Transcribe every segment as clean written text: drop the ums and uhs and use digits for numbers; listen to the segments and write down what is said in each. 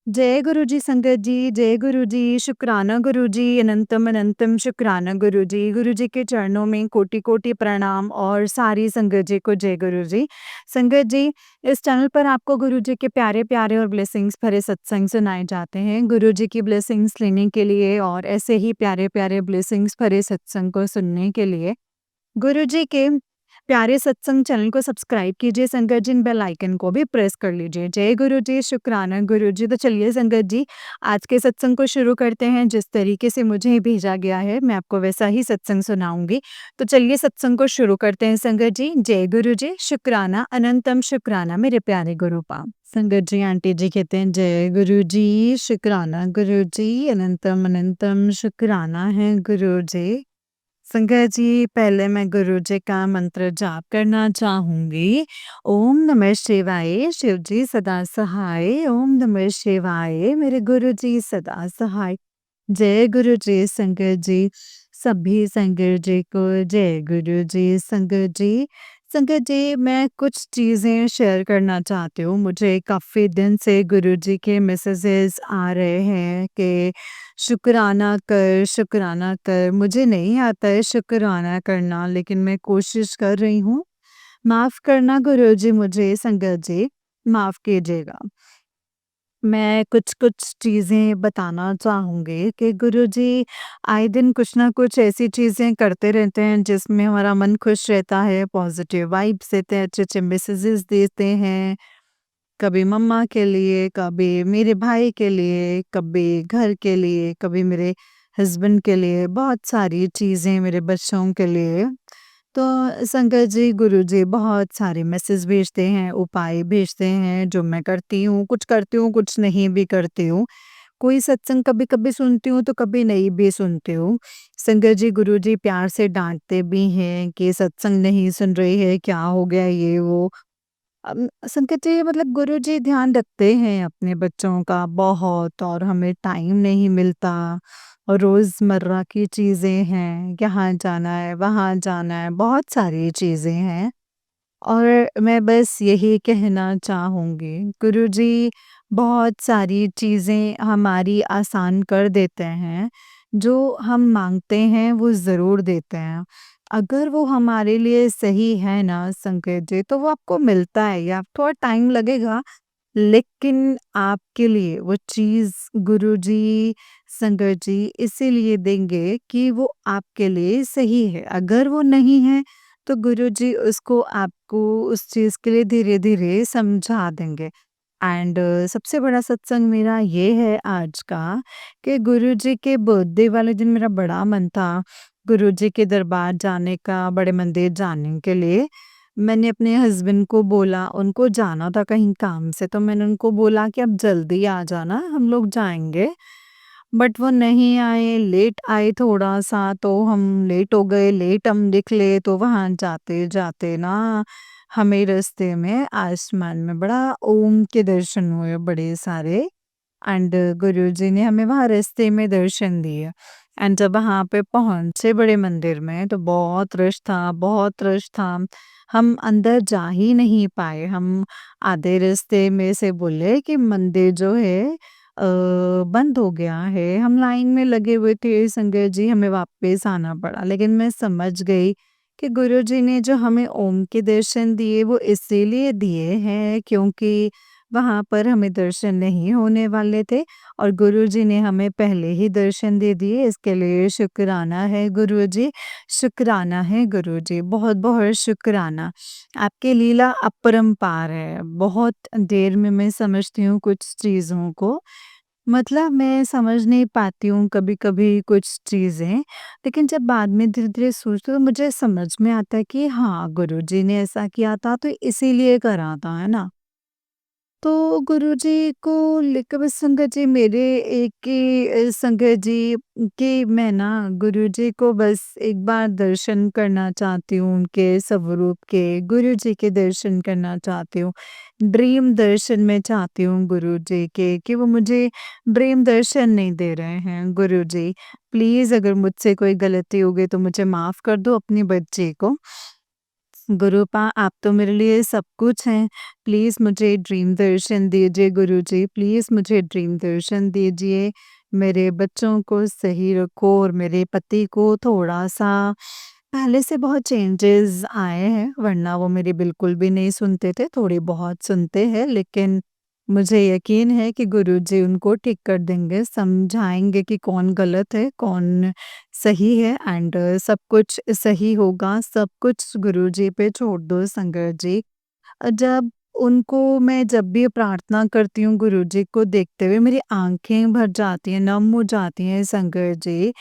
जय गुरु जी संगत जी, जय गुरु जी, शुक्राना गुरु जी, अनंतम अनंतम शुक्राना गुरु जी। गुरु जी के चरणों में कोटि-कोटि प्रणाम और सारी संगत जी को जय गुरु जी। संगत जी, इस चैनल पर आपको गुरु जी के प्यारे-प्यारे और ब्लेसिंग्स भरे सत्संग सुनाए जाते हैं। गुरु जी की ब्लेसिंग्स लेने के लिए और ऐसे ही प्यारे-प्यारे ब्लेसिंग्स भरे सत्संग को सुनने के लिए गुरुजी के प्यारे सत्संग चैनल को सब्सक्राइब कीजिए संगत जी, बेल आइकन को भी प्रेस कर लीजिए। जय गुरु जी, शुक्राना गुरु जी। तो चलिए संगत जी, आज के सत्संग को शुरू करते हैं। जिस तरीके से मुझे भेजा गया है, मैं आपको वैसा ही सत्संग सुनाऊँगी। तो चलिए सत्संग को शुरू करते हैं संगत जी। जय गुरु जी, शुक्राना, अनंतम शुक्राना मेरे प्यारे गुरु पाव। संगत जी, आंटी जी कहते हैं जय गुरु जी, शुक्राना गुरु जी, अनंतम अनंतम शुक्राना है गुरु जी। संगत जी, पहले मैं गुरु जी का मंत्र जाप करना चाहूँगी। ओम नमः शिवाय, शिव जी सदा सहाय। ओम नमः शिवाय, मेरे गुरु जी सदा सहाय। जय गुरु जी संगत जी, सभी संगत जी को जय गुरु जी संगत जी। संगत जी, मैं कुछ चीज़ें शेयर करना चाहती हूँ। मुझे काफ़ी दिन से गुरु जी के मैसेजेस आ रहे हैं कि शुक्राना कर। मुझे नहीं आता है शुक्राना करना, लेकिन मैं कोशिश कर रही हूँ। माफ़ करना गुरुजी मुझे संगत जी, माफ़ कीजिएगा। मैं कुछ-कुछ चीज़ें बताना चाहूँगी कि गुरुजी आए दिन कुछ ना कुछ ऐसी चीज़ें करते रहते हैं जिसमें हमारा मन खुश रहता है, पॉज़िटिव वाइब्स देते हैं, अच्छे-अच्छे मैसेजेस देते हैं। कभी मम्मा के लिए, कभी मेरे भाई के लिए, कभी घर के लिए, कभी मेरे हस्बैंड के लिए, बहुत सारी चीज़ें मेरे बच्चों के लिए। तो संगत जी, गुरुजी बहुत सारे मैसेज भेजते हैं, उपाय भेजते हैं जो मैं करती हूँ, कुछ नहीं भी करती हूँ। कोई सत्संग कभी-कभी सुनती हूँ तो कभी नहीं भी सुनती हूँ। संगत जी, गुरुजी प्यार से डाँटते भी हैं कि सत्संग नहीं सुन रही है, क्या हो गया ये वो। संकट जी, मतलब गुरुजी ध्यान रखते हैं अपने बच्चों का बहुत, और हमें टाइम नहीं मिलता और रोज़मर्रा की चीज़ें हैं, यहाँ जाना है, वहाँ जाना है, बहुत सारी चीज़ें हैं। और मैं बस यही कहना चाहूँगी, गुरुजी बहुत सारी चीज़ें हमारी आसान कर देते हैं, जो हम माँगते हैं वो ज़रूर देते हैं। अगर वो हमारे लिए सही है ना संकेत जी, तो वो आपको मिलता है, या थोड़ा टाइम लगेगा, लेकिन आपके लिए वो चीज़ गुरुजी, संगत जी इसीलिए देंगे कि वो आपके लिए सही है। अगर वो नहीं है, तो गुरुजी उसको आपको उस चीज़ के लिए धीरे-धीरे समझा देंगे। एंड सबसे बड़ा सत्संग मेरा ये है आज का कि गुरुजी के बर्थडे वाले दिन मेरा बड़ा मन था, गुरुजी के दरबार जाने का, बड़े मंदिर जाने के लिए। मैंने अपने हस्बैंड को बोला, उनको जाना था कहीं काम से, तो मैंने उनको बोला कि आप जल्दी आ जाना, हम लोग जाएँगे। बट वो नहीं आए, लेट आए थोड़ा-सा, तो हम लेट हो गए, लेट हम निकले, तो वहाँ जाते-जाते ना हमें रास्ते में आसमान में बड़ा ओम के दर्शन हुए बड़े सारे। एंड गुरुजी ने हमें वहाँ रास्ते में दर्शन दिए। एंड जब वहाँ पे पहुँचे बड़े मंदिर में, तो बहुत रश था, बहुत रश था। हम अंदर जा ही नहीं पाए। हम आधे रास्ते में से बोले कि मंदिर जो है बंद हो गया है। हम लाइन में लगे हुए थे संगत जी, हमें वापस आना पड़ा। लेकिन मैं समझ गई कि गुरुजी ने जो हमें ओम के दर्शन दिए वो इसीलिए दिए हैं क्योंकि वहाँ पर हमें दर्शन नहीं होने वाले थे, और गुरुजी ने हमें पहले ही दर्शन दे दिए। इसके लिए शुक्राना है गुरुजी, शुक्राना है गुरुजी, बहुत-बहुत शुक्राना। आपकी लीला अपरंपार है। बहुत देर में मैं समझती हूँ कुछ चीज़ों को। मतलब मैं समझ नहीं पाती हूँ कभी-कभी कुछ चीज़ें, लेकिन जब बाद में धीरे-धीरे सोचती हूँ तो मुझे समझ में आता है कि हाँ, गुरुजी ने ऐसा किया था तो इसीलिए करा था, है ना? तो गुरुजी को लेकर बस संगत जी मेरे एक ही संगत जी कि मैं ना गुरुजी को बस एक बार दर्शन करना चाहती हूँ, उनके स्वरूप के, गुरुजी के दर्शन करना चाहती हूँ। ड्रीम दर्शन मैं चाहती हूँ गुरुजी के, कि वो मुझे ड्रीम दर्शन नहीं दे रहे हैं गुरुजी। प्लीज़ अगर मुझसे कोई गलती हो गई तो मुझे माफ़ कर दो अपनी बच्ची को। गुरुपा आप तो मेरे लिए सब कुछ हैं। प्लीज़ मुझे ड्रीम दर्शन दीजिए गुरुजी, प्लीज़ मुझे ड्रीम दर्शन दीजिए। मेरे बच्चों को सही रखो और मेरे पति को थोड़ा-सा पहले से बहुत चेंजेस आए हैं, वरना वो मेरी बिल्कुल भी नहीं सुनते थे, थोड़ी बहुत सुनते हैं, लेकिन मुझे यकीन है कि गुरुजी उनको ठीक कर देंगे, समझाएँगे कि कौन गलत है, कौन सही है एंड सब कुछ सही होगा, सब कुछ गुरुजी पे छोड़ दो संगत जी। जब उनको मैं जब भी प्रार्थना करती हूँ गुरुजी को देखते हुए मेरी आँखें भर जाती हैं, नम हो जाती हैं संगत जी।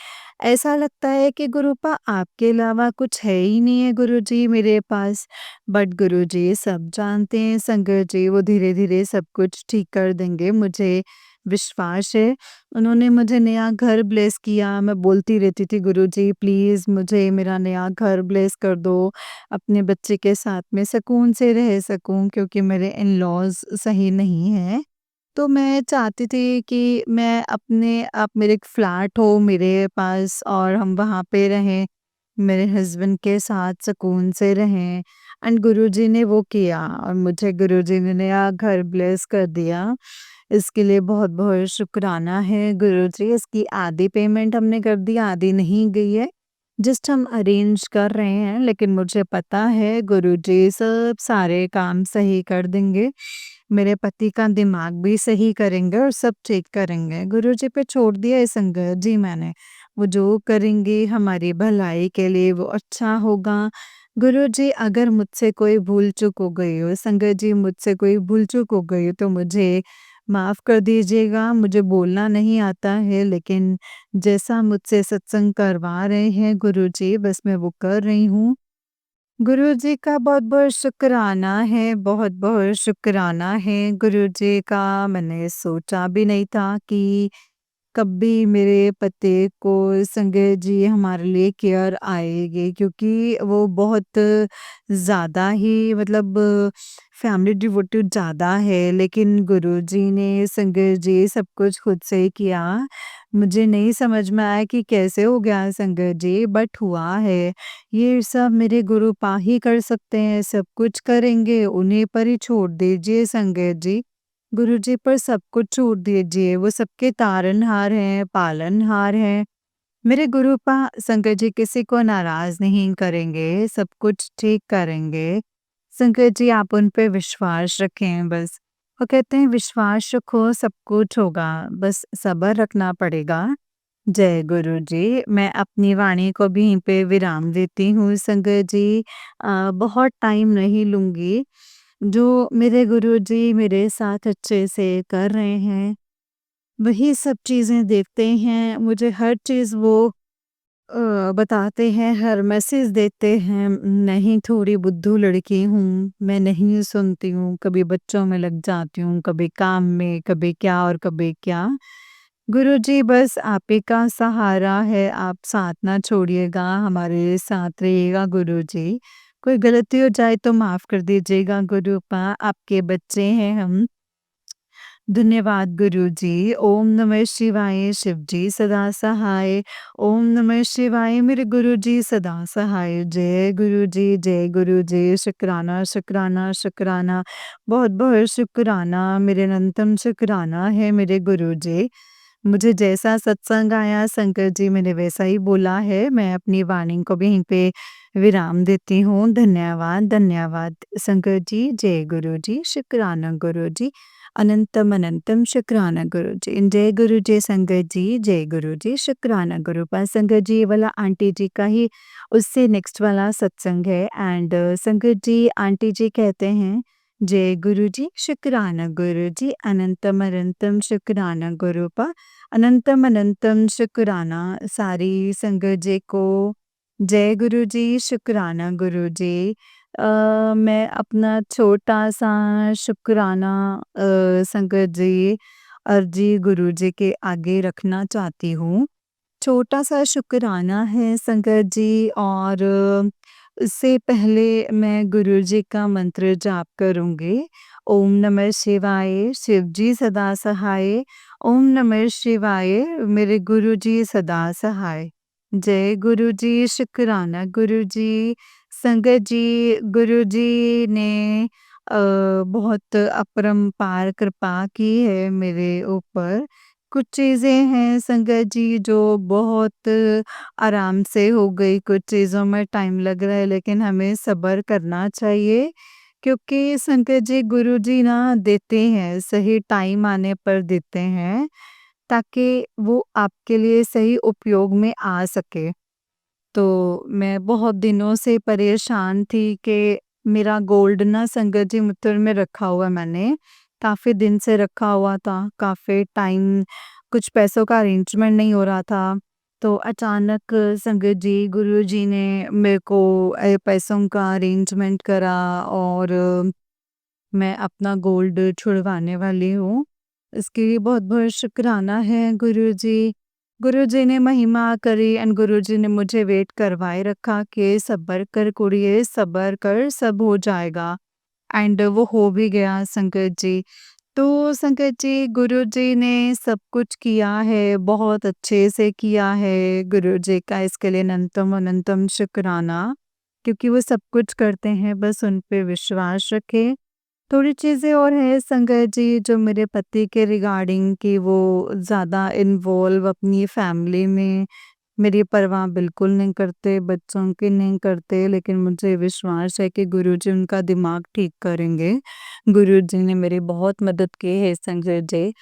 ऐसा लगता है कि गुरुपा आपके अलावा कुछ है ही नहीं है गुरुजी मेरे पास। बट गुरुजी सब जानते हैं संगत जी, वो धीरे-धीरे सब कुछ ठीक कर देंगे, मुझे विश्वास है। उन्होंने मुझे नया घर ब्लेस किया, मैं बोलती रहती थी गुरुजी प्लीज़ मुझे मेरा नया घर ब्लेस कर दो, अपने बच्चे के साथ में सुकून से रह सकूँ क्योंकि मेरे इन-लॉज़ सही नहीं हैं। तो मैं चाहती थी कि मैं अपने आप मेरे एक फ्लैट हो मेरे पास और हम वहाँ पे रहें, मेरे हस्बैंड के साथ सुकून से रहें एंड गुरुजी ने वो किया और मुझे गुरुजी ने नया घर ब्लेस कर दिया। इसके लिए बहुत-बहुत शुक्राना है गुरुजी, इसकी आधी पेमेंट हमने कर दी, आधी नहीं गई है। जस्ट हम अरेंज कर रहे हैं, लेकिन मुझे पता है गुरुजी सब सारे काम सही कर देंगे। मेरे पति का दिमाग भी सही करेंगे और सब ठीक करेंगे। गुरुजी पे छोड़ दिया है संगत जी मैंने। वो जो करेंगे हमारी भलाई के लिए वो अच्छा होगा। गुरुजी अगर मुझसे कोई भूल-चूक हो गई हो, संगत जी मुझसे कोई भूल-चूक हो गई हो तो मुझे माफ़ कर दीजिएगा। मुझे बोलना नहीं आता है लेकिन जैसा मुझसे सत्संग करवा रहे हैं गुरुजी बस मैं वो कर रही हूँ। गुरुजी का बहुत-बहुत शुक्राना है, बहुत-बहुत शुक्राना है गुरुजी का। मैंने सोचा भी नहीं था कि कभी मेरे पति को संजय जी हमारे लिए केयर आएगी क्योंकि वो बहुत ज़्यादा ही मतलब फैमिली डिवोटेड ज़्यादा है लेकिन गुरुजी ने संजय जी सब कुछ खुद से ही किया। मुझे नहीं समझ में आया कि कैसे हो गया संजय जी बट हुआ है। ये सब मेरे गुरु पा ही कर सकते हैं, सब कुछ करेंगे, उन्हीं पर ही छोड़ दीजिए संजय जी। गुरुजी पर सब कुछ छोड़ दीजिए, वो सबके तारनहार हैं, पालनहार हैं। मेरे गुरुपा शंकर जी किसी को नाराज़ नहीं करेंगे, सब कुछ ठीक करेंगे। शंकर जी आप उन पे विश्वास रखें बस। वो कहते हैं विश्वास रखो सब कुछ होगा, बस सब्र रखना पड़ेगा। जय गुरु जी, मैं अपनी वाणी को भी यहीं पे विराम देती हूँ संगत जी। बहुत टाइम नहीं लूँगी। जो मेरे गुरुजी मेरे साथ अच्छे से कर रहे हैं, वही सब चीज़ें देखते हैं, मुझे हर चीज़ वो बताते हैं, हर मैसेज देते हैं। नहीं थोड़ी बुद्धू लड़की हूँ, मैं नहीं सुनती हूँ, कभी बच्चों में लग जाती हूँ, कभी काम में, कभी क्या और कभी क्या। गुरुजी बस आप ही का सहारा है, आप साथ ना छोड़िएगा, हमारे साथ रहिएगा गुरुजी। कोई गलती हो जाए तो माफ़ कर दीजिएगा गुरुपा, आपके बच्चे हैं हम। धन्यवाद गुरुजी। ओम नमः शिवाय शिवजी सदा सहाय। ओम नमः शिवाय मेरे गुरुजी सदा सहाय। जय गुरुजी शुक्राना शुक्राना शुक्राना। बहुत-बहुत शुक्राना मेरे अनंतम शुक्राना है मेरे गुरुजी। मुझे जैसा सत्संग आया शंकर जी मैंने वैसा ही बोला है। मैं अपनी वाणी को भी यहीं पे विराम देती हूँ। धन्यवाद, धन्यवाद शंकर जी। जय गुरु जी, शुक्राना गुरु जी। अनंतम अनंतम शुक्राना गुरु जी। जय गुरु जी संगत जी, जय गुरु जी, शुक्राना गुरु पास संगत जी ये वाला आंटी जी का ही उससे नेक्स्ट वाला सत्संग है एंड संगत जी आंटी जी कहते हैं जय गुरु जी, शुक्राना गुरु जी, अनंतम अनंतम शुक्राना गुरु पा अनंतम अनंतम शुक्राना सारी संगत जी को। जय गुरु जी, शुक्राना गुरु जी। मैं अपना छोटा-सा शुक्राना संगत जी अर्जी गुरु जी के आगे रखना चाहती हूँ। छोटा-सा शुक्राना है संगत जी और उससे पहले मैं गुरु जी का मंत्र जाप करूँगी। ओम नमः शिवाय, शिव जी सदा सहाय। ओम नमः शिवाय, मेरे गुरु जी सदा सहाय। जय गुरु जी, शुक्राना गुरु जी। संगत जी, गुरुजी ने बहुत अपरंपार कृपा की है मेरे ऊपर। कुछ चीज़ें हैं संगत जी जो बहुत आराम से हो गई, कुछ चीज़ों में टाइम लग रहा है लेकिन हमें सब्र करना चाहिए। क्योंकि संगत जी गुरुजी ना देते हैं, सही टाइम आने पर देते हैं, ताकि वो आपके लिए सही उपयोग में आ सके। तो मैं बहुत दिनों से परेशान थी कि मेरा गोल्ड ना संगत जी मुत्तुर में रखा हुआ मैंने, काफ़ी दिन से रखा हुआ था, काफ़ी टाइम कुछ पैसों का अरेंजमेंट नहीं हो रहा था। तो अचानक संगत जी, गुरुजी ने मेरे को पैसों का अरेंजमेंट करा और मैं अपना गोल्ड छुड़वाने वाली हूँ। इसके लिए बहुत-बहुत शुक्राना है गुरुजी। गुरुजी ने महिमा करी एंड गुरुजी ने मुझे वेट करवाए रखा कि सब्र कर कुड़िए, सब्र कर सब हो जाएगा। एंड वो हो भी गया संगत जी। तो संगत जी गुरुजी ने सब कुछ किया है, बहुत अच्छे से किया है। गुरुजी का इसके लिए अनंतम अनंतम शुक्राना, क्योंकि वो सब कुछ करते हैं, बस उन पे विश्वास रखें। थोड़ी चीज़ें और हैं संगत जी जो मेरे पति के रिगार्डिंग कि वो ज़्यादा इन्वॉल्व अपनी फैमिली में मेरी परवाह बिल्कुल नहीं करते, बच्चों की नहीं करते, लेकिन मुझे विश्वास है कि गुरुजी उनका दिमाग ठीक करेंगे। गुरुजी ने मेरी बहुत मदद की है संजय जी,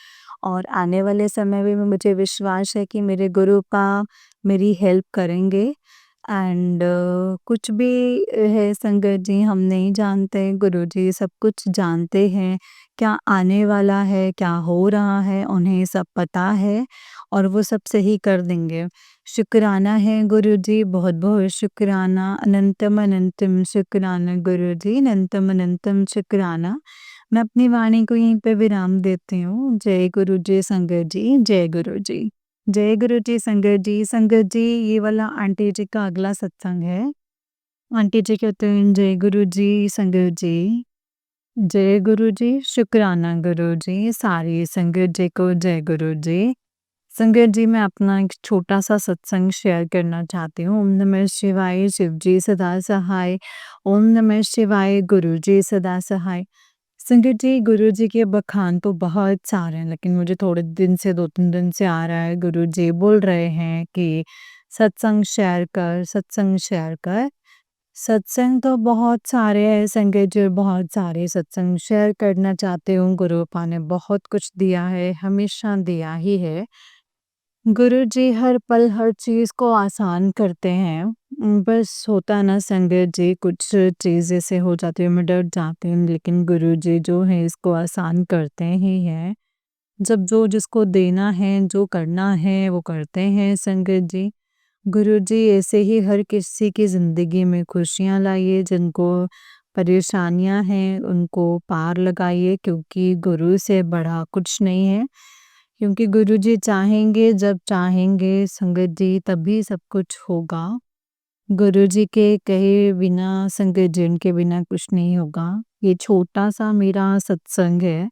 और आने वाले समय में भी मुझे विश्वास है कि मेरे गुरुपा मेरी हेल्प करेंगे। एंड कुछ भी है संगत जी हम नहीं जानते, गुरुजी सब कुछ जानते हैं। क्या आने वाला है, क्या हो रहा है, उन्हें सब पता है और वो सब सही कर देंगे। शुक्राना है गुरुजी, बहुत-बहुत शुक्राना, अनंतम अनंतम शुक्राना गुरुजी, अनंतम अनंतम शुक्राना। मैं अपनी वाणी को यहीं पे विराम देती हूँ। जय गुरुजी संगत जी, जय गुरुजी। जय गुरुजी संगत जी। संगत जी ये वाला आंटी जी का अगला सत्संग है। आंटी जी कहते हैं जय गुरुजी संगत जी। जय गुरुजी, शुक्राना गुरुजी, सारी संगत जी को जय गुरुजी। संगत जी मैं अपना एक छोटा-सा सत्संग शेयर करना चाहती हूँ। ओम नमः शिवाय, शिव जी सदा सहाय। ओम नमः शिवाय, गुरुजी सदा सहाय। संगत जी, गुरुजी के बखान तो बहुत सारे हैं, लेकिन मुझे थोड़े दिन से 2-3 दिन से आ रहा है, गुरुजी बोल रहे हैं कि सत्संग शेयर कर, सत्संग शेयर कर। सत्संग तो बहुत सारे हैं संगत जी, बहुत सारे सत्संग शेयर करना चाहती हूँ। गुरुपा ने बहुत कुछ दिया है, हमेशा दिया ही है। गुरुजी हर पल हर चीज़ को आसान करते हैं। बस होता है ना संगत जी, कुछ चीज़ ऐसे हो जाती है, मैं डर जाती हूँ, लेकिन गुरुजी जो है इसको आसान करते ही हैं। जब जो जिसको देना है, जो करना है, वो करते हैं संगत जी। गुरुजी ऐसे ही हर किसी की ज़िंदगी में खुशियाँ लाइए, जिनको परेशानियाँ हैं, उनको पार लगाइए, क्योंकि गुरु से बड़ा कुछ नहीं है। क्योंकि गुरुजी चाहेंगे, जब चाहेंगे संगत जी तभी सब कुछ होगा। गुरुजी के कहे बिना संगत जी उनके बिना कुछ नहीं होगा। ये छोटा-सा मेरा सत्संग है।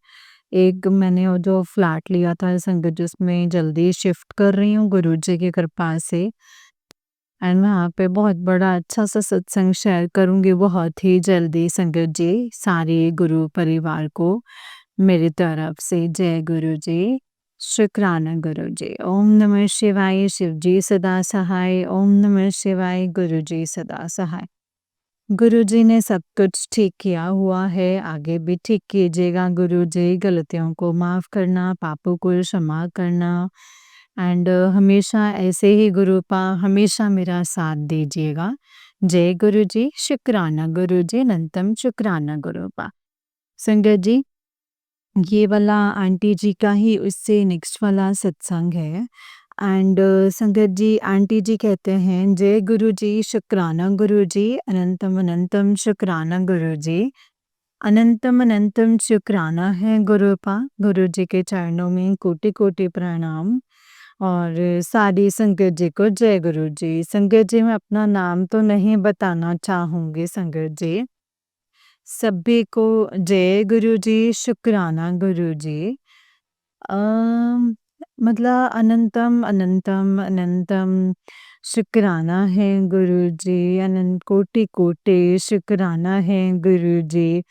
एक मैंने वो जो फ्लैट लिया था संगत जी उसमें जल्दी शिफ्ट कर रही हूँ गुरुजी की कृपा से। एंड वहाँ पे बहुत बड़ा अच्छा-सा सत्संग शेयर करूँगी बहुत ही जल्दी संगत जी, सारे गुरु परिवार को मेरी तरफ से जय गुरु जी, शुक्राना गुरु जी। ओम नमः शिवाय, शिव जी सदा सहाय। ओम नमः शिवाय, गुरु जी सदा सहाय। गुरु जी ने सब कुछ ठीक किया हुआ है, आगे भी ठीक कीजिएगा गुरु जी। गलतियों को माफ़ करना, पापों को क्षमा करना एंड हमेशा ऐसे ही गुरुपा हमेशा मेरा साथ दीजिएगा। जय गुरु जी, शुक्राना गुरु जी, अनंतम शुक्राना गुरुपा। संगत जी, ये वाला आंटी जी का ही उससे नेक्स्ट वाला सत्संग है। एंड संगत जी आंटी जी कहते हैं जय गुरु जी, शुक्राना गुरु जी, अनंतम अनंतम शुक्राना गुरु जी। अनंतम अनंतम शुक्राना है गुरुपा, गुरु जी के चरणों में कोटि-कोटि प्रणाम। और सारी संगत जी को जय गुरु जी। संगत जी मैं अपना नाम तो नहीं बताना चाहूँगी संगत जी। सभी को जय गुरु जी, शुक्राना गुरु जी। अम, मतलब अनंतम अनंतम अनंतम शुक्राना है गुरुजी, अनंत कोटि कोटि शुक्राना है गुरुजी।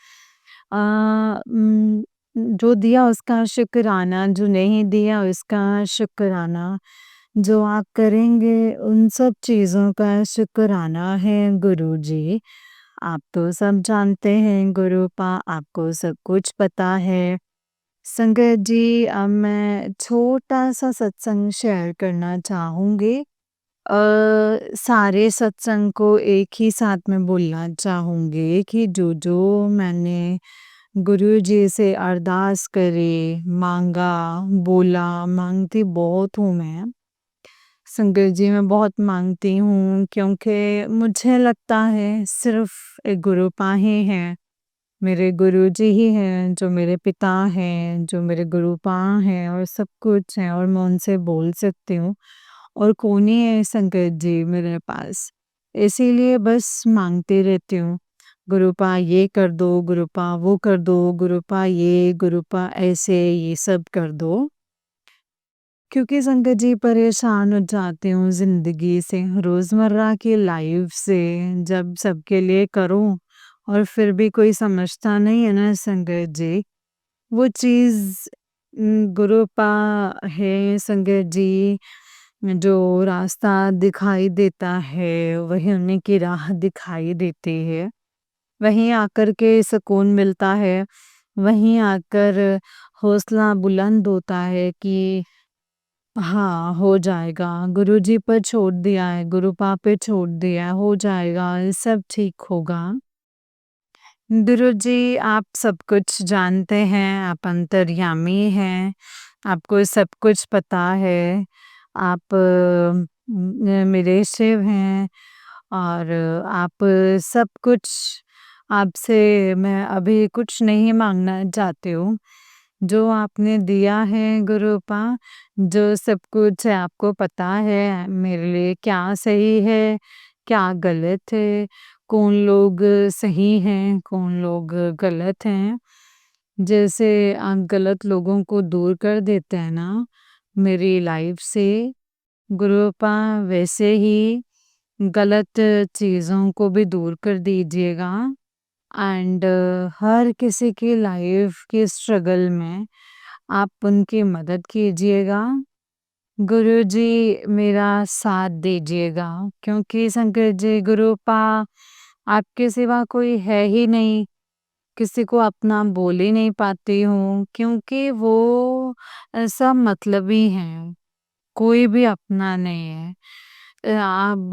जो दिया उसका शुक्राना, जो नहीं दिया उसका शुक्राना, जो आप करेंगे उन सब चीज़ों का शुक्राना है गुरुजी। आप तो सब जानते हैं गुरुपा, आपको सब कुछ पता है। संगत जी, अब मैं छोटा-सा सत्संग शेयर करना चाहूँगी। सारे सत्संग को एक ही साथ में बोलना चाहूँगी कि जो मैंने गुरुजी से अरदास करी, माँगा, बोला, माँगती बहुत हूँ मैं। संगत जी, मैं बहुत माँगती हूँ क्योंकि मुझे लगता है सिर्फ़ एक गुरुपा ही हैं। मेरे गुरुजी ही हैं, जो मेरे पिता हैं, जो मेरे गुरुपा हैं और सब कुछ हैं और मैं उनसे बोल सकती हूँ और कौन ही है संगत जी मेरे पास। इसीलिए बस माँगती रहती हूँ, गुरुपा ये कर दो, गुरुपा वो कर दो, गुरुपा ये, गुरुपा ऐसे, ये सब कर दो। क्योंकि संगत जी परेशान हो जाती हूँ ज़िंदगी से, रोज़मर्रा की लाइफ़ से, जब सबके लिए करूँ और फिर भी कोई समझता नहीं है ना संगत जी, वो चीज़ गुरुपा है संगत जी, जो रास्ता दिखाई देता है, वही उन्हीं की राह दिखाई देती है। वहीं आकर के सुकून मिलता है, वहीं आकर हौसला बुलंद होता है कि हाँ, हो जाएगा, गुरुजी पर छोड़ दिया है, गुरुपा पे छोड़ दिया है, हो जाएगा, सब ठीक होगा। गुरुजी, आप सब कुछ जानते हैं, आप अंतर्यामी हैं, आपको सब कुछ पता है। आप मेरे शिव हैं और आप सब कुछ, आपसे मैं अभी कुछ नहीं माँगना चाहती हूँ। जो आपने दिया है गुरुपा, जो सब कुछ है आपको पता है मेरे लिए क्या सही है, क्या गलत है, कौन लोग सही हैं, कौन लोग गलत हैं। जैसे आप गलत लोगों को दूर कर देते हैं ना मेरी लाइफ से, गुरुपा वैसे ही गलत चीज़ों को भी दूर कर दीजिएगा एंड हर किसी की लाइफ के स्ट्रगल में आप उनकी मदद कीजिएगा। गुरुजी मेरा साथ दीजिएगा क्योंकि शंकर जी गुरुपा आपके सिवा कोई है ही नहीं, किसी को अपना बोल ही नहीं पाती हूँ क्योंकि वो सब मतलबी हैं, कोई भी अपना नहीं है। आप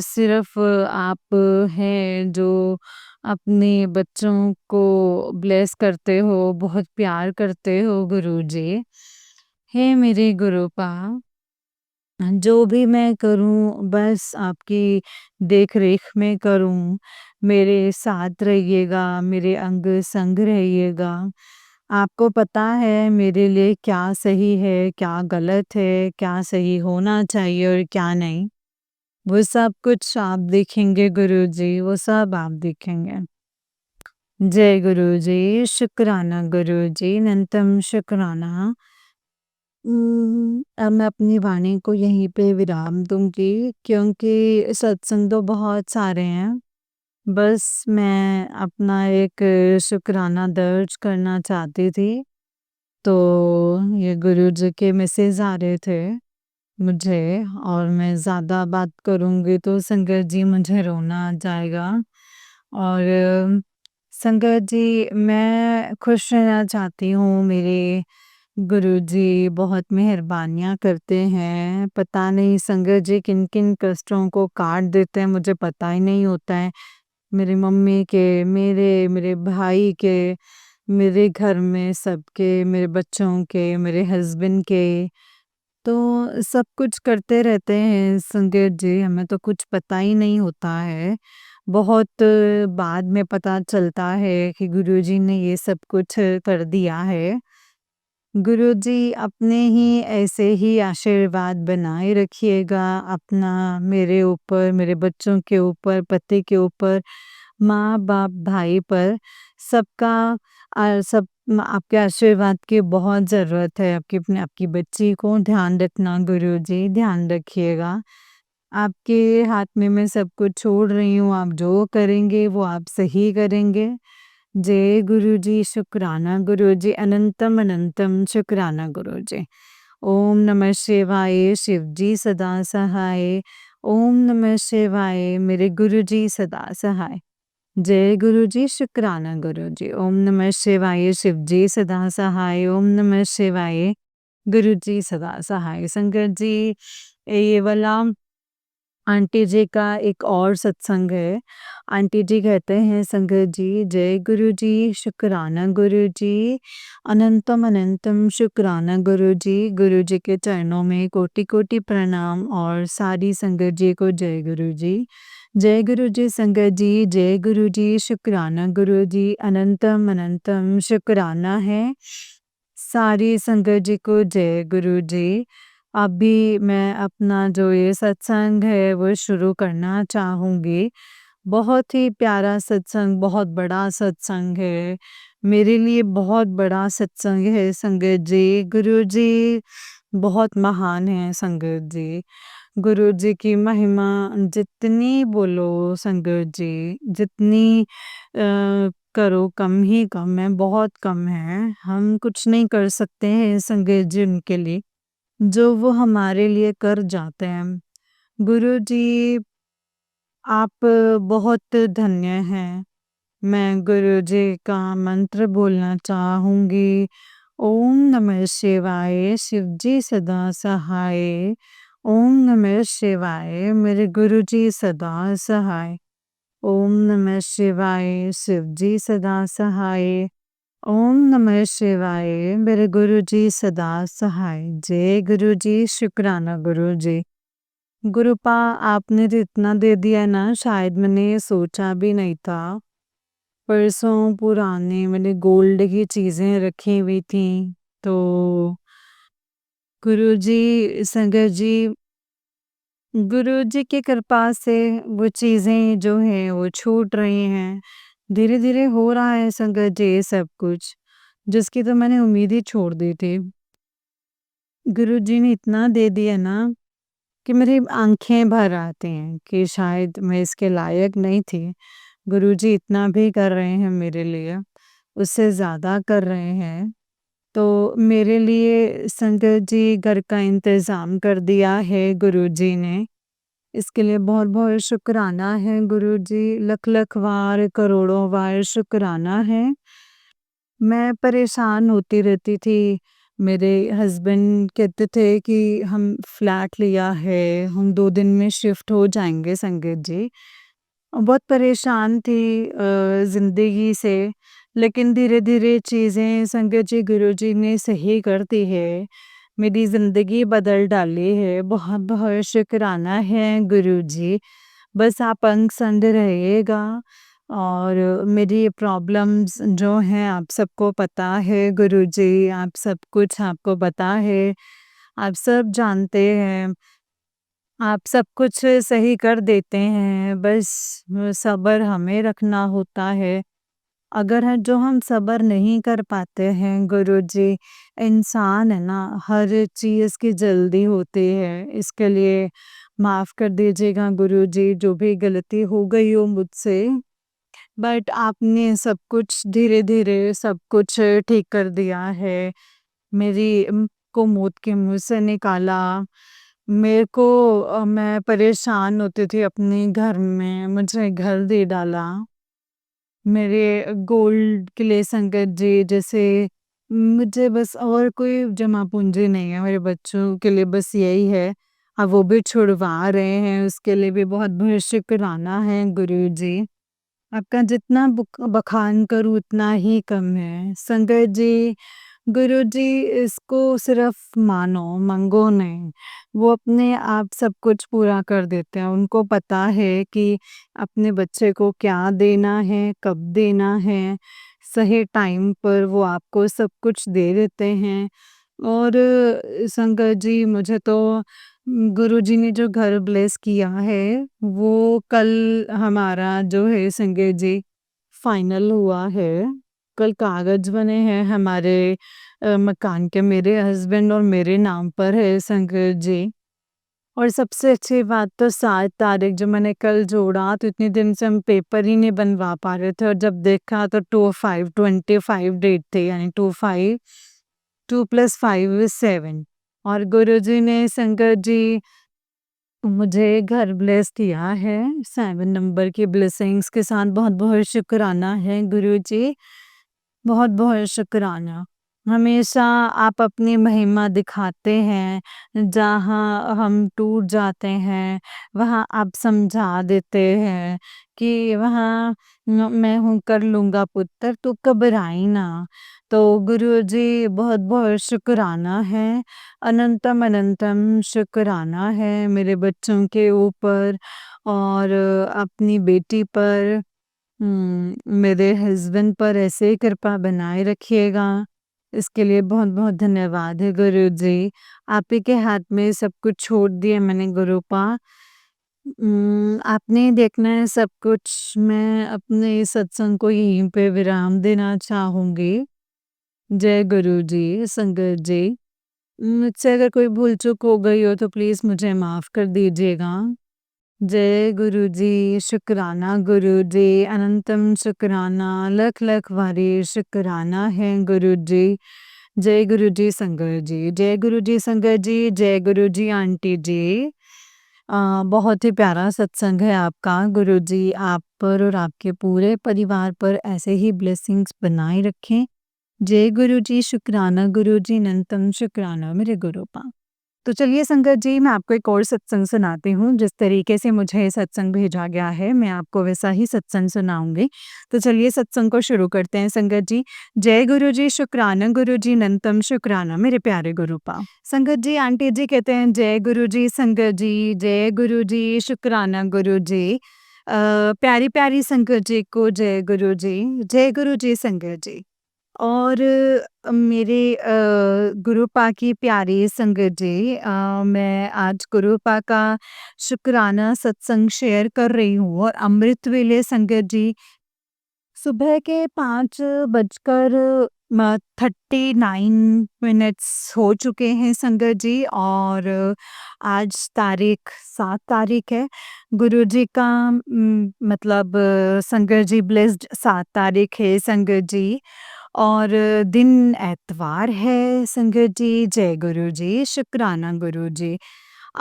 सिर्फ आप हैं जो अपने बच्चों को ब्लेस करते हो, बहुत प्यार करते हो गुरुजी। हे मेरे गुरुपा, जो भी मैं करूँ बस आपकी देख-रेख में करूँ, मेरे साथ रहिएगा, मेरे अंग-संग रहिएगा। आपको पता है मेरे लिए क्या सही है, क्या गलत है, क्या सही होना चाहिए और क्या नहीं। वो सब कुछ आप देखेंगे गुरुजी, वो सब आप देखेंगे। जय गुरुजी, शुक्राना गुरुजी, अनंतम शुक्राना। अब मैं अपनी वाणी को यहीं पे विराम दूँगी क्योंकि सत्संग तो बहुत सारे हैं। बस मैं अपना एक शुक्राना दर्ज करना चाहती थी। तो ये गुरुजी के मैसेज आ रहे थे मुझे और मैं ज़्यादा बात करूँगी तो संगत जी मुझे रोना आ जाएगा। और संगत जी मैं खुश रहना चाहती हूँ, मेरे गुरुजी बहुत मेहरबानियाँ करते हैं। पता नहीं संगत जी किन-किन कष्टों को काट देते हैं मुझे पता ही नहीं होता है। मेरी मम्मी के, मेरे भाई के, मेरे घर में सबके, मेरे बच्चों के, मेरे हस्बैंड के, तो सब कुछ करते रहते हैं संगत जी, हमें तो कुछ पता ही नहीं होता है। बहुत बाद में पता चलता है कि गुरुजी ने ये सब कुछ कर दिया है। गुरुजी अपने ही ऐसे ही आशीर्वाद बनाए रखिएगा अपना मेरे ऊपर, मेरे बच्चों के ऊपर, पति के ऊपर, माँ-बाप, भाई पर, सबका सब आपके आशीर्वाद की बहुत ज़रूरत है। आपकी बच्ची को ध्यान रखना गुरुजी, ध्यान रखिएगा। आपके हाथ में मैं सब कुछ छोड़ रही हूँ, आप जो करेंगे वो आप सही करेंगे। जय गुरुजी, शुक्राना गुरुजी, अनंतम अनंतम शुक्राना गुरुजी। ओम नमः शिवाय, शिवजी सदा सहाय। ओम नमः शिवाय, मेरे गुरुजी सदा सहाय। जय गुरुजी, शुक्राना गुरुजी। ओम नमः शिवाय, शिवजी सदा सहाय। ओम नमः शिवाय, गुरुजी सदा सहाय। संगत जी, ये वाला आंटी जी का एक और सत्संग है। आंटी जी कहते हैं, संगत जी, जय गुरुजी, शुक्राना गुरुजी, अनंतम अनंतम शुक्राना गुरुजी। गुरुजी के चरणों में कोटि कोटि प्रणाम और सारी संगत जी को जय गुरुजी। जय गुरुजी संगत जी, जय गुरुजी, शुक्राना गुरुजी, अनंतम अनंतम शुक्राना है। सारी संगत जी को जय गुरुजी। अभी मैं अपना जो ये सत्संग है वो शुरू करना चाहूँगी। बहुत ही प्यारा सत्संग, बहुत बड़ा सत्संग है। मेरे लिए बहुत बड़ा सत्संग है संगत जी। गुरुजी बहुत महान हैं संगत जी। गुरुजी की महिमा जितनी बोलो संगत जी, जितनी करो कम ही कम है, बहुत कम है। हम कुछ नहीं कर सकते हैं संगत जी उनके लिए, जो वो हमारे लिए कर जाते हैं। गुरुजी आप बहुत धन्य हैं। मैं गुरुजी का मंत्र बोलना चाहूँगी। ओम नमः शिवाय, शिवजी सदा सहाय। ओम नमः शिवाय, मेरे गुरुजी सदा सहाय। ओम नमः शिवाय, शिवजी सदा सहाय। ओम नमः शिवाय, मेरे गुरुजी सदा सहाय। जय गुरुजी, शुक्राना गुरुजी। गुरुपा आपने तो इतना दे दिया ना, शायद मैंने ये सोचा भी नहीं था। परसों पुराने मैंने गोल्ड की चीज़ें रखी हुई थी, तो गुरुजी, संगत जी, गुरुजी की कृपा से वो चीज़ें जो हैं वो छूट रही हैं। धीरे-धीरे हो रहा है संगत जी ये सब कुछ, जिसकी तो मैंने उम्मीद ही छोड़ दी थी। गुरुजी ने इतना दे दिया ना कि मेरी आँखें भर आती हैं कि शायद मैं इसके लायक नहीं थी। गुरुजी इतना भी कर रहे हैं मेरे लिए, उससे ज़्यादा कर रहे हैं। तो मेरे लिए संगत जी घर का इंतज़ाम कर दिया है गुरुजी ने। इसके लिए बहुत-बहुत शुक्राना है गुरुजी, लख-लख वार, करोड़ों वार शुक्राना है। मैं परेशान होती रहती थी। मेरे हस्बैंड कहते थे कि हम फ्लैट लिया है, हम 2 दिन में शिफ्ट हो जाएँगे संगत जी। बहुत परेशान थी ज़िंदगी से, लेकिन धीरे-धीरे चीज़ें संगत जी गुरुजी ने सही कर दी है। मेरी ज़िंदगी बदल डाली है। बहुत-बहुत शुक्राना है गुरुजी। बस आप अंग संग रहिएगा और मेरी प्रॉब्लम्स जो हैं आप सबको पता है गुरुजी, आप सब कुछ आपको पता है, आप सब जानते हैं, आप सब कुछ सही कर देते हैं, बस सब्र हमें रखना होता है। अगर जो हम सब्र नहीं कर पाते हैं गुरुजी, इंसान है ना, हर चीज़ की जल्दी होती है, इसके लिए माफ़ कर दीजिएगा गुरुजी, जो भी गलती हो गई हो मुझसे। बट आपने सब कुछ धीरे-धीरे सब कुछ ठीक कर दिया है। मेरी को मौत के मुँह से निकाला। मेरे को मैं परेशान होती थी अपने घर में, मुझे घर दे डाला। मेरे गोल्ड के लिए संगत जी, जैसे मुझे बस और कोई जमा पूँजी नहीं है, मेरे बच्चों के लिए बस यही है। अब वो भी छुड़वा रहे हैं, उसके लिए भी बहुत-बहुत शुक्राना है गुरुजी। आपका जितना बखान करूँ उतना ही कम है। संगत जी, गुरुजी इसको सिर्फ़ मानो, मंगो नहीं। वो अपने आप सब कुछ पूरा कर देते हैं। उनको पता है कि अपने बच्चे को क्या देना है, कब देना है, सही टाइम पर वो आपको सब कुछ दे देते हैं। और संगत जी, मुझे तो गुरुजी ने जो घर ब्लेस किया है, वो कल हमारा जो है संगत जी फाइनल हुआ है। लोकल कागज़ बने हैं हमारे मकान के, मेरे हस्बैंड और मेरे नाम पर है संगत जी। और सबसे अच्छी बात तो 7 तारीख जो मैंने कल जोड़ा, तो इतने दिन से हम पेपर ही नहीं बनवा पा रहे थे और जब देखा तो 25 डेट थी, यानी 25 2 + 5 = 7। और गुरुजी ने संगत जी मुझे घर ब्लेस किया है 7 नंबर की ब्लेसिंग्स के साथ। बहुत-बहुत शुक्राना है गुरुजी, बहुत-बहुत शुक्राना। हमेशा आप अपनी महिमा दिखाते हैं, जहाँ हम टूट जाते हैं, वहाँ आप समझा देते हैं कि वहाँ मैं हूँ, कर लूँगा पुत्र, तू घबराई ना। तो गुरुजी बहुत-बहुत शुक्राना है, अनंतम अनंतम शुक्राना है मेरे बच्चों के ऊपर और अपनी बेटी पर, मेरे हस्बैंड पर ऐसे ही कृपा बनाए रखिएगा। इसके लिए बहुत-बहुत धन्यवाद है गुरुजी। आप ही के हाथ में सब कुछ छोड़ दिया मैंने गुरुपा। आपने देखना है सब कुछ। मैं अपने सत्संग को यहीं पे विराम देना चाहूँगी। जय गुरुजी, संगत जी। मुझसे अगर कोई भूल-चूक हो गई हो तो प्लीज़ मुझे माफ़ कर दीजिएगा। जय गुरुजी, शुक्राना गुरुजी, अनंतम शुक्राना, लख-लख वारी शुक्राना है गुरुजी। जय गुरुजी संगत जी, जय गुरुजी संगत जी, जय गुरुजी आंटी जी। बहुत ही प्यारा सत्संग है आपका गुरुजी, आप पर और आपके पूरे परिवार पर ऐसे ही ब्लेसिंग्स बनाए रखें। जय गुरुजी, शुक्राना गुरुजी, अनंतम शुक्राना मेरे गुरुपा। तो चलिए संगत जी, मैं आपको एक और सत्संग सुनाती हूँ। जिस तरीके से मुझे सत्संग भेजा गया है, मैं आपको वैसा ही सत्संग सुनाऊँगी। तो चलिए सत्संग को शुरू करते हैं संगत जी। जय गुरुजी, शुक्राना गुरुजी, अनंतम शुक्राना मेरे प्यारे गुरुपा। संगत जी, आंटी जी कहते हैं जय गुरुजी संगत जी, जय गुरुजी, शुक्राना गुरुजी। प्यारी-प्यारी संगत जी को जय गुरुजी संगत जी। और मेरे गुरुपा की प्यारी संगत जी, मैं आज गुरुपा का शुक्राना सत्संग शेयर कर रही हूँ और अमृत वेले संगत जी सुबह के 5 बजकर 39 हो चुके हैं संगत जी। और आज तारीख 7 तारीख है। गुरुजी का मतलब संगत जी ब्लेस्ड 7 तारीख है संगत जी। और दिन एतवार है संगत जी। जय गुरु जी, शुक्राना गुरु जी।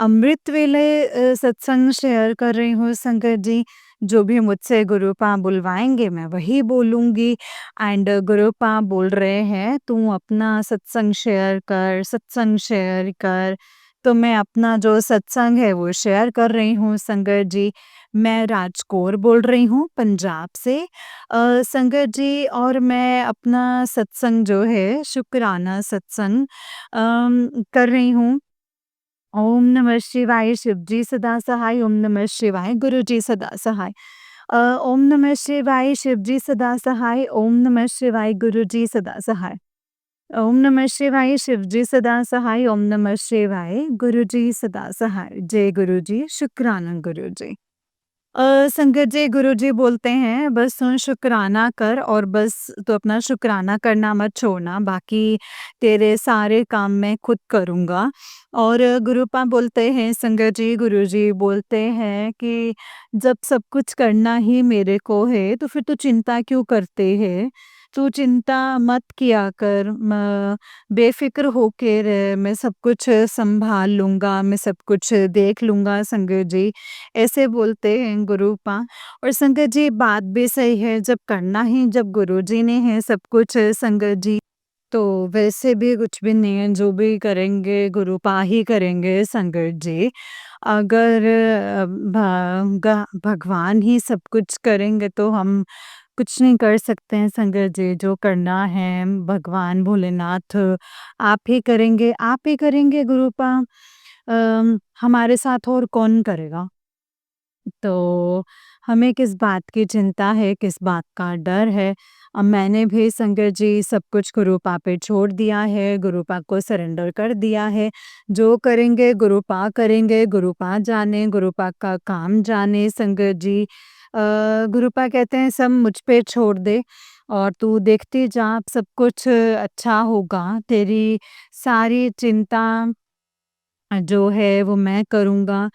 अमृत वेले सत्संग शेयर कर रही हूँ संगत जी। जो भी मुझसे गुरुपा बुलवाएंगे मैं वही बोलूँगी। एंड गुरुपा बोल रहे हैं तू अपना सत्संग शेयर कर। तो मैं अपना जो सत्संग है वो शेयर कर रही हूँ संगत जी। मैं राजकौर बोल रही हूँ पंजाब से संगत जी। और मैं अपना सत्संग जो है शुक्राना सत्संग कर रही हूँ। ओम नमः शिवाय, शिव जी सदा सहाय। ओम नमः शिवाय, गुरु जी सदा सहाय। ओम नमः शिवाय, शिव जी सदा सहाय। ओम नमः शिवाय, गुरु जी सदा सहाय। ओम नमः शिवाय, शिव जी सदा सहाय। ओम नमः शिवाय, गुरु जी सदा सहाय। जय गुरु जी, शुक्राना गुरु जी। संगत जी, गुरुजी बोलते हैं बस तुम शुक्राना कर और बस तू अपना शुक्राना करना मत छोड़ना, बाकी तेरे सारे काम मैं खुद करूँगा। और गुरुपा बोलते हैं संगत जी, गुरुजी बोलते हैं कि जब सब कुछ करना ही मेरे को है तो फिर तू चिंता क्यों करते है? तू चिंता मत किया कर, बेफ़िक्र होके रह, मैं सब कुछ सँभाल लूँगा, मैं सब कुछ देख लूँगा संगत जी। ऐसे बोलते हैं गुरुपा। और संगत जी बात भी सही है, जब गुरुजी ने है सब कुछ संगत जी, तो वैसे भी कुछ भी नहीं है, जो भी करेंगे गुरुपा ही करेंगे संगत जी। अगर भगवान ही सब कुछ करेंगे तो हम कुछ नहीं कर सकते हैं संगत जी। जो करना है भगवान भोलेनाथ आप ही करेंगे गुरुपा। हमारे साथ और कौन करेगा? तो हमें किस बात की चिंता है, किस बात का डर है? मैंने भी संगत जी सब कुछ गुरुपा पे छोड़ दिया है, गुरुपा को सरेंडर कर दिया है। जो करेंगे गुरुपा जाने, गुरुपा का काम जाने संगत जी। गुरुपा कहते हैं सब मुझ पे छोड़ दे और तू देखती जा, सब कुछ अच्छा होगा। तेरी सारी चिंता जो है वो मैं करूँगा।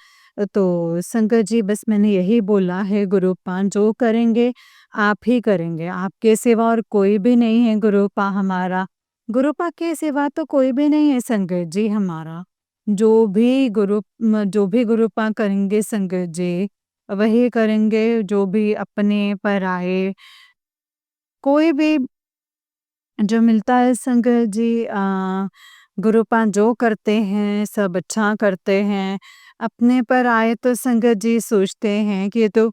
तो संकट जी बस मैंने यही बोला है गुरुपान जो करेंगे आप ही करेंगे, आपके सिवा और कोई भी नहीं है गुरुपा हमारा। गुरुपा के सिवा तो कोई भी नहीं है संकट जी हमारा। जो भी गुरुपा करेंगे संकट जी, वही करेंगे जो भी अपने पराए कोई भी जो मिलता है संकट जी गुरुपान जो करते हैं सब अच्छा करते हैं। अपने पर आए तो संकट जी सोचते हैं कि ये तो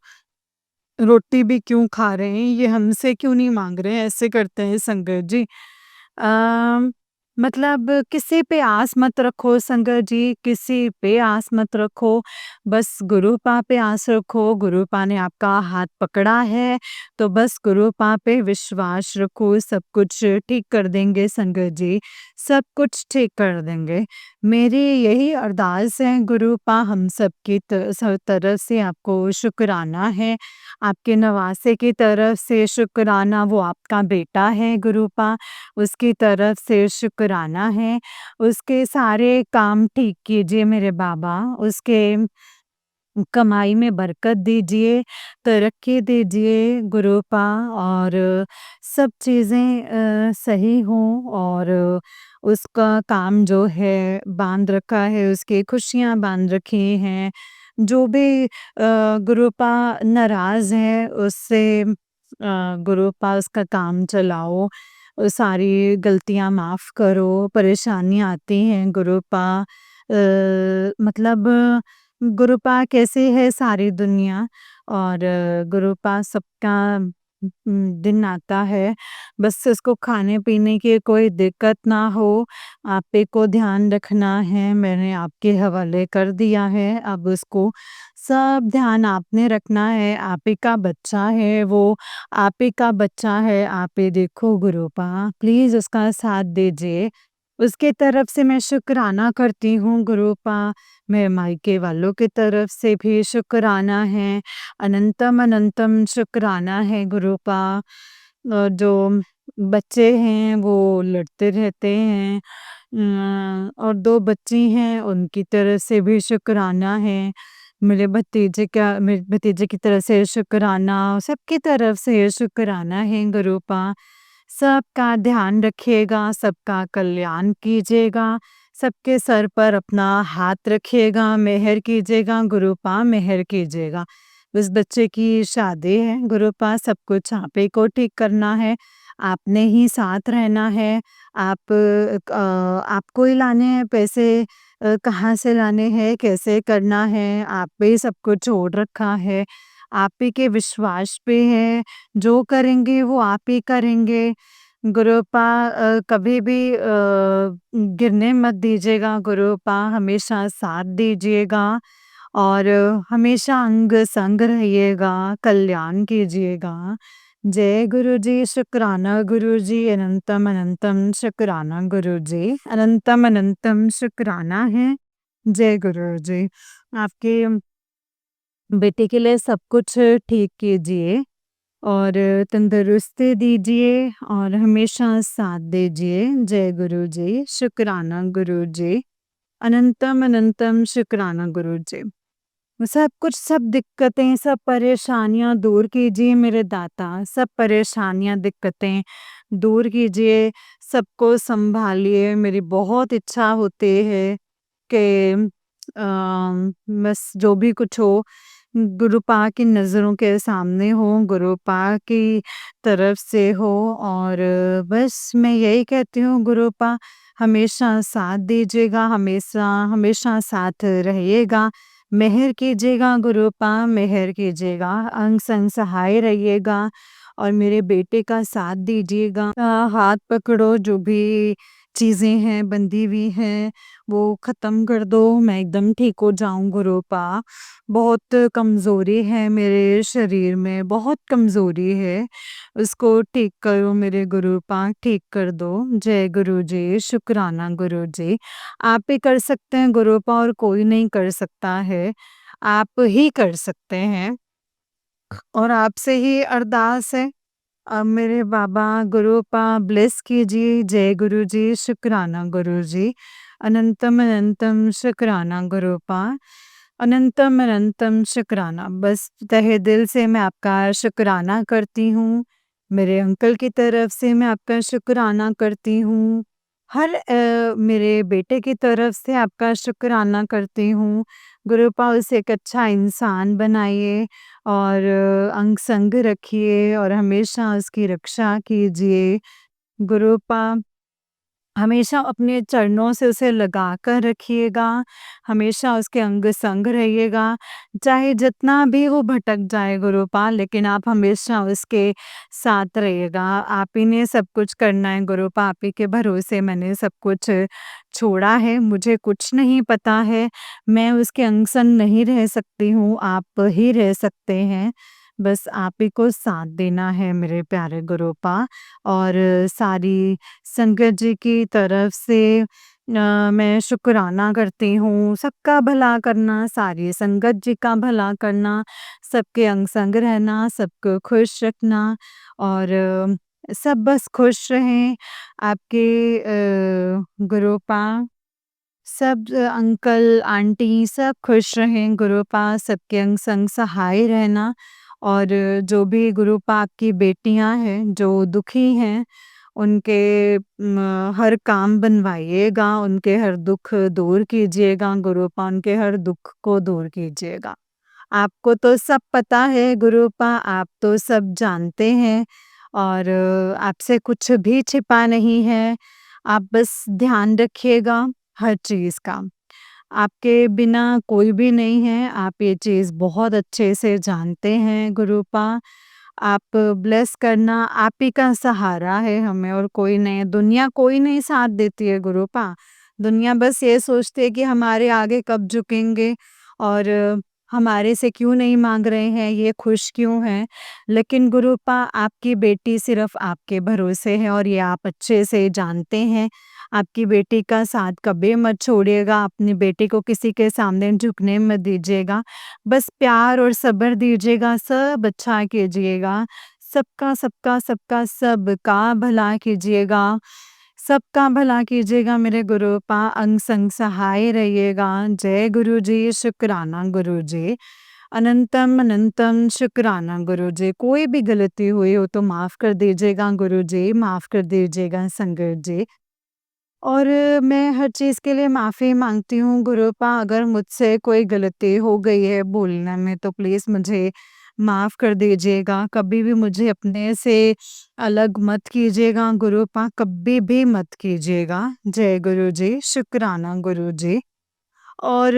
रोटी भी क्यों खा रहे हैं, ये हमसे क्यों नहीं माँग रहे हैं, ऐसे करते हैं संकट जी। मतलब किसी पे आस मत रखो संकट जी, किसी पे आस मत रखो, बस गुरुपा पे आस रखो। गुरुपा ने आपका हाथ पकड़ा है, तो बस गुरुपा पे विश्वास रखो, सब कुछ ठीक कर देंगे संकट जी, सब कुछ ठीक कर देंगे। मेरी यही अरदास है गुरुपा हम सबकी सब तरफ से आपको शुक्राना है। आपके नवासे की तरफ से शुक्राना, वो आपका बेटा है गुरुपा, उसकी तरफ से शुक्राना है। उसके सारे काम ठीक कीजिए मेरे बाबा, उसके कमाई में बरकत दीजिए, तरक्की दीजिए गुरुपा और सब चीज़ें सही हों और उसका काम जो है बाँध रखा है, उसकी खुशियाँ बाँध रखी हैं। जो भी गुरुपा नाराज़ है उससे गुरुपा उसका काम चलाओ, सारी गलतियाँ माफ़ करो, परेशानियाँ आती हैं गुरुपा मतलब गुरुपा कैसे है सारी दुनिया और गुरुपा सबका दिन आता है, बस उसको खाने-पीने की कोई दिक्कत ना हो, आप ही को ध्यान रखना है, मैंने आपके हवाले कर दिया है, अब उसको सब ध्यान आपने रखना है, आप ही का बच्चा है वो, आप ही का बच्चा है, आप ही देखो गुरुपा, प्लीज़ उसका साथ दीजिए। उसके तरफ से मैं शुक्राना करती हूँ गुरुपा, मेरे मायके वालों की तरफ से भी शुक्राना है, अनंतम अनंतम शुक्राना है गुरुपा। जो बच्चे हैं वो लड़ते रहते हैं और 2 बच्ची हैं उनकी तरफ से भी शुक्राना है। मेरे भतीजे की तरफ से शुक्राना, सबकी तरफ से शुक्राना है गुरुपा। सबका ध्यान रखिएगा, सबका कल्याण कीजिएगा, सबके सर पर अपना हाथ रखिएगा, मेहर कीजिएगा गुरुपा, मेहर कीजिएगा। उस बच्चे की शादी है गुरुपा, सब कुछ आप ही को ठीक करना है, आपने ही साथ रहना है। आपको ही लाने हैं पैसे, कहाँ से लाने हैं, कैसे करना है, आप पे ही सब कुछ छोड़ रखा है। आप ही के विश्वास पे है, जो करेंगे वो आप ही करेंगे। गुरुपा कभी भी गिरने मत दीजिएगा गुरुपा, हमेशा साथ दीजिएगा और हमेशा अंग-संग रहिएगा, कल्याण कीजिएगा। जय गुरुजी, शुक्राना गुरुजी, अनंतम अनंतम शुक्राना गुरुजी, अनंतम अनंतम शुक्राना है। जय गुरुजी। आपके बेटे के लिए सब कुछ ठीक कीजिए और तंदुरुस्ती दीजिए और हमेशा साथ दीजिए। जय गुरुजी, शुक्राना गुरुजी, अनंतम अनंतम शुक्राना गुरुजी। सब कुछ सब दिक्कतें, सब परेशानियाँ दूर कीजिए मेरे दाता, सब परेशानियाँ, दिक्कतें दूर कीजिए, सबको सँभालिए। मेरी बहुत इच्छा होती है कि बस जो भी कुछ हो, गुरुपा की नज़रों के सामने हो, गुरुपा की तरफ से हो और बस मैं यही कहती हूँ गुरुपा हमेशा साथ दीजिएगा, हमेशा हमेशा साथ रहिएगा। मेहर कीजिएगा गुरुपा, मेहर कीजिएगा, अंग संग सहाय रहिएगा और मेरे बेटे का साथ दीजिएगा। हाथ पकड़ो, जो भी चीज़ें हैं बंधी हुई हैं वो ख़त्म कर दो, मैं एकदम ठीक हो जाऊँ गुरुपा। बहुत कमज़ोरी है मेरे शरीर में, बहुत कमज़ोरी है, उसको ठीक करो मेरे गुरुपा, ठीक कर दो। जय गुरुजी, शुक्राना गुरुजी। आप ही कर सकते हैं गुरुपा और कोई नहीं कर सकता है, आप ही कर सकते हैं और आपसे ही अरदास है मेरे बाबा गुरुपा ब्लेस कीजिए। जय गुरु जी, शुक्राना गुरु जी। अनंतम अनंतम शुक्राना गुरुपा। अनंतम अनंतम शुक्राना। बस तहे दिल से मैं आपका शुक्राना करती हूँ। मेरे अंकल की तरफ से मैं आपका शुक्राना करती हूँ। हर मेरे बेटे की तरफ से आपका शुक्राना करती हूँ। गुरुपा उसे एक अच्छा इंसान बनाइए और अंग-संग रखिए और हमेशा उसकी रक्षा कीजिए। गुरुपा हमेशा अपने चरणों से उसे लगा कर रखिएगा, हमेशा उसके अंग-संग रहिएगा, चाहे जितना भी वो भटक जाए गुरुपा, लेकिन आप हमेशा उसके साथ रहिएगा। आप ही ने सब कुछ करना है गुरुपा, आप ही के भरोसे मैंने सब कुछ छोड़ा है, मुझे कुछ नहीं पता है, मैं उसके अंग-संग नहीं रह सकती हूँ, आप ही रह सकते हैं। बस आप ही को साथ देना है मेरे प्यारे गुरुपा और सारी संगत जी की तरफ से मैं शुक्राना करती हूँ। सबका भला करना, सारी संगत जी का भला करना, सबके अंग-संग रहना, सबको खुश रखना और सब बस खुश रहें। आपके गुरुपा सब अंकल, आंटी सब खुश रहें, गुरुपा सबके अंग-संग सहाय रहना और जो भी गुरुपा आपकी बेटियाँ हैं, जो दुखी हैं, उनके हर काम बनवाइएगा, उनके हर दुःख दूर कीजिएगा गुरुपा, उनके हर दुःख को दूर कीजिएगा। आपको तो सब पता है गुरुपा, आप तो सब जानते हैं और आपसे कुछ भी छिपा नहीं है। आप बस ध्यान रखिएगा हर चीज़ का। आपके बिना कोई भी नहीं है, आप ये चीज़ बहुत अच्छे से जानते हैं गुरुपा। आप ब्लेस करना, आप ही का सहारा है हमें और कोई नहीं, दुनिया कोई नहीं साथ देती है गुरुपा। दुनिया बस ये सोचती है कि हमारे आगे कब झुकेंगे और हमारे से क्यों नहीं माँग रहे हैं, ये खुश क्यों हैं। लेकिन गुरुपा आपकी बेटी सिर्फ़ आपके भरोसे है और ये आप अच्छे से जानते हैं। आपकी बेटी का साथ कभी मत छोड़िएगा, अपनी बेटी को किसी के सामने झुकने मत दीजिएगा। बस प्यार और सब्र दीजिएगा, सब अच्छा कीजिएगा। सबका, सबका, सबका सबका भला कीजिएगा। सबका भला कीजिएगा मेरे गुरुपा, अंग संग सहाय रहिएगा। जय गुरु जी, शुक्राना गुरु जी। अनंतम अनंतम शुक्राना गुरु जी। कोई भी गलती हुई हो तो माफ़ कर दीजिएगा गुरु जी, माफ़ कर दीजिएगा संगत जी। और मैं हर चीज़ के लिए माफ़ी माँगती हूँ गुरुपा, अगर मुझसे कोई गलती हो गई है बोलने में तो प्लीज़ मुझे माफ़ कर दीजिएगा। कभी भी मुझे अपने से अलग मत कीजिएगा गुरुपा, कभी भी मत कीजिएगा। जय गुरु जी, शुक्राना गुरु जी। और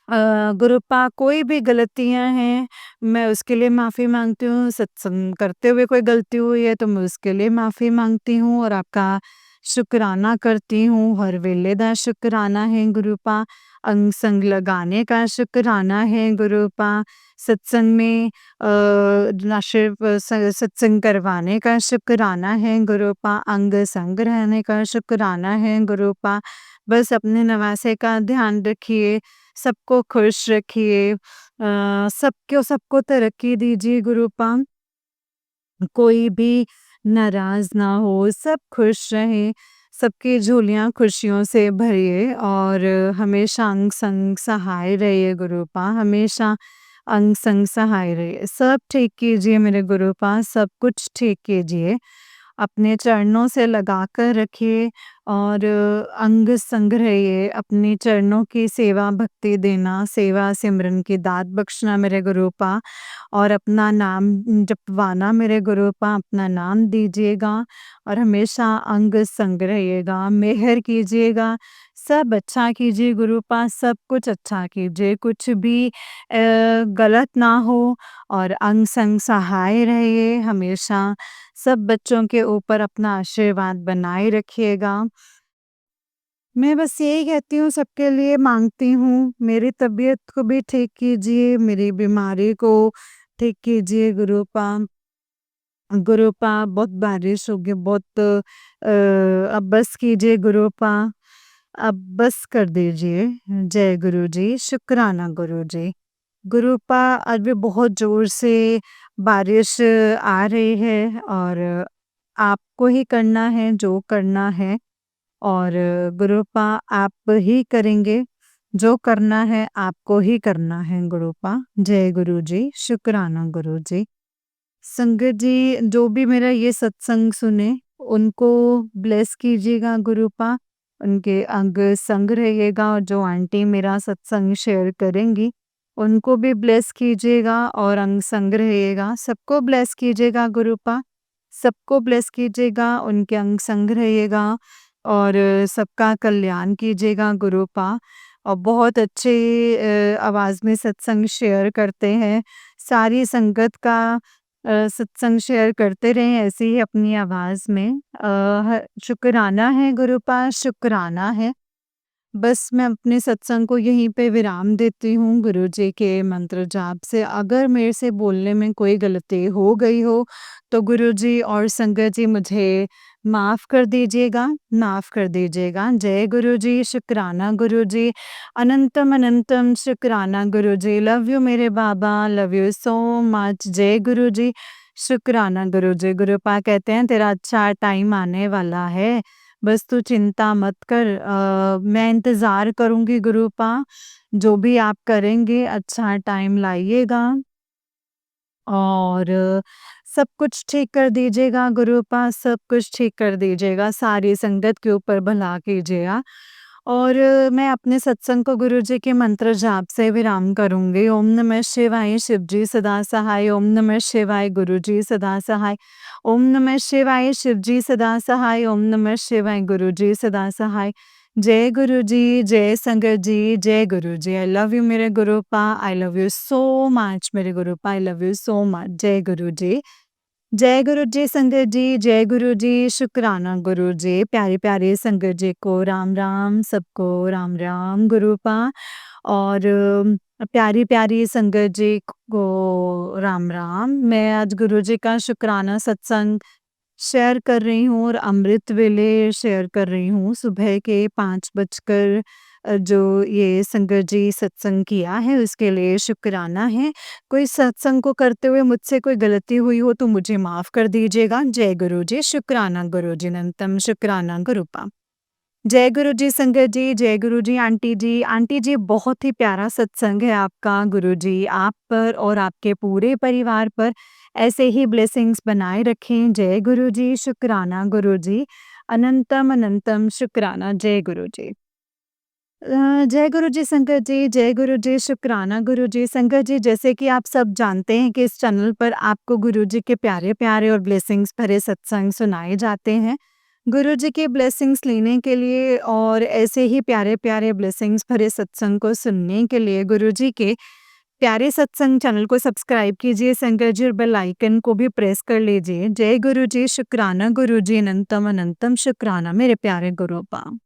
गुरुपा कोई भी गलतियाँ हैं, मैं उसके लिए माफ़ी माँगती हूँ। सत्संग करते हुए कोई गलती हुई है तो मैं उसके लिए माफ़ी माँगती हूँ और आपका शुक्राना करती हूँ। हर वेले दा शुक्राना है गुरुपा, अंग संग लगाने का शुक्राना है गुरुपा, सत्संग में सत्संग करवाने का शुक्राना है गुरुपा, अंग संग रहने का शुक्राना है गुरुपा। बस अपने नवासे का ध्यान रखिए, सबको खुश रखिए, सबको सबको तरक्की दीजिए गुरुपा। कोई भी नाराज़ ना हो, सब खुश रहें, सबकी झोलियाँ खुशियों से भरिए और हमेशा अंग संग सहाय रहिए गुरुपा, हमेशा अंग संग सहाय रहिए। सब ठीक कीजिए मेरे गुरुपा, सब कुछ ठीक कीजिए। अपने चरणों से लगा कर रखिए और अंग संग रहिए, अपने चरणों की सेवा भक्ति देना, सेवा सिमरन की दात बख्शना मेरे गुरुपा और अपना नाम जपवाना मेरे गुरुपा, अपना नाम दीजिएगा और हमेशा अंग संग रहिएगा, मेहर कीजिएगा, सब अच्छा कीजिए गुरुपा, सब कुछ अच्छा कीजिए, कुछ भी गलत ना हो और अंग संग सहाय रहिए, हमेशा सब बच्चों के ऊपर अपना आशीर्वाद बनाए रखिएगा। मैं बस यही कहती हूँ, सबके लिए माँगती हूँ, मेरी तबीयत को भी ठीक कीजिए, मेरी बीमारी को ठीक कीजिए गुरुपा। गुरुपा बहुत बारिश हो गई, बहुत अब बस कीजिए गुरुपा, अब बस कर दीजिए। जय गुरु जी, शुक्राना गुरु जी। गुरुपा आज भी बहुत ज़ोर से बारिश आ रही है और आपको ही करना है जो करना है और गुरुपा आप ही करेंगे, जो करना है आपको ही करना है गुरुपा। जय गुरु जी, शुक्राना गुरु जी। संगत जी, जो भी मेरा ये सत्संग सुने, उनको ब्लेस कीजिएगा गुरुपा, उनके अंग संग रहिएगा और जो आंटी मेरा सत्संग शेयर करेंगी, उनको भी ब्लेस कीजिएगा और अंग संग रहिएगा, सबको ब्लेस कीजिएगा गुरुपा, सबको ब्लेस कीजिएगा, उनके अंग संग रहिएगा और सबका कल्याण कीजिएगा गुरुपा। और बहुत अच्छे आवाज़ में सत्संग शेयर करते हैं, सारी संगत का सत्संग शेयर करते रहें ऐसे ही अपनी आवाज़ में। शुक्राना है गुरुपा, शुक्राना है। बस मैं अपने सत्संग को यहीं पे विराम देती हूँ गुरुजी के मंत्र जाप से। अगर मेरे से बोलने में कोई गलती हो गई हो, तो गुरुजी और संगत जी मुझे माफ़ कर दीजिएगा, माफ़ कर दीजिएगा। जय गुरुजी, शुक्राना गुरुजी, अनंतम अनंतम शुक्राना गुरुजी। लव यू मेरे बाबा, लव यू सो मच। जय गुरुजी, शुक्राना गुरुजी। गुरुपा कहते हैं तेरा अच्छा टाइम आने वाला है, बस तू चिंता मत कर। मैं इंतज़ार करूँगी गुरुपा, जो भी आप करेंगे अच्छा टाइम लाइएगा और सब कुछ ठीक कर दीजिएगा गुरुपा, सब कुछ ठीक कर दीजिएगा, सारी संगत के ऊपर भला कीजिएगा। और मैं अपने सत्संग को गुरुजी के मंत्र जाप से विराम करूँगी। ओम नमः शिवाय, शिव जी सदा सहाय। ओम नमः शिवाय, गुरुजी सदा सहाय। ओम नमः शिवाय, शिव जी सदा सहाय। ओम नमः शिवाय, गुरुजी सदा सहाय। जय गुरुजी, जय संगत जी, जय गुरुजी। आई लव यू मेरे गुरुपा, I love you so much मेरे गुरुपा, I love you so much. जय गुरुजी। जय गुरु जी संगत जी, जय गुरु जी, शुक्राना गुरु जी। प्यारे-प्यारे संगत जी को राम-राम, सबको राम-राम गुरुपा और प्यारी-प्यारी संगत जी को राम-राम। मैं आज गुरु जी का शुक्राना सत्संग शेयर कर रही हूँ और अमृत वेले शेयर कर रही हूँ। सुबह के 5 बजकर जो ये संगत जी सत्संग किया है उसके लिए शुक्राना है। कोई सत्संग को करते हुए मुझसे कोई गलती हुई हो तो मुझे माफ़ कर दीजिएगा। जय गुरु जी, शुक्राना गुरु जी, अनंतम शुक्राना गुरुपा। जय गुरु जी संगत जी, जय गुरु जी आंटी जी। आंटी जी बहुत ही प्यारा सत्संग है आपका गुरु जी आप पर और आपके पूरे परिवार पर ऐसे ही ब्लेसिंग्स बनाए रखें। जय गुरु जी, शुक्राना गुरु जी, अनंतम अनंतम शुक्राना। जय गुरु जी। जय गुरु जी संगत जी, जय गुरु जी, शुक्राना गुरु जी। संगत जी जैसे कि आप सब जानते हैं कि इस चैनल पर आपको गुरु जी के प्यारे-प्यारे और ब्लेसिंग्स भरे सत्संग सुनाए जाते हैं। गुरु जी के ब्लेसिंग्स लेने के लिए और ऐसे ही प्यारे-प्यारे ब्लेसिंग्स भरे सत्संग को सुनने के लिए गुरु जी के प्यारे सत्संग चैनल को सब्सक्राइब कीजिए संगत जी और बेल आइकन को भी प्रेस कर लीजिए। जय गुरु जी, शुक्राना गुरु जी, अनंतम अनंतम शुक्राना मेरे प्यारे गुरुपा।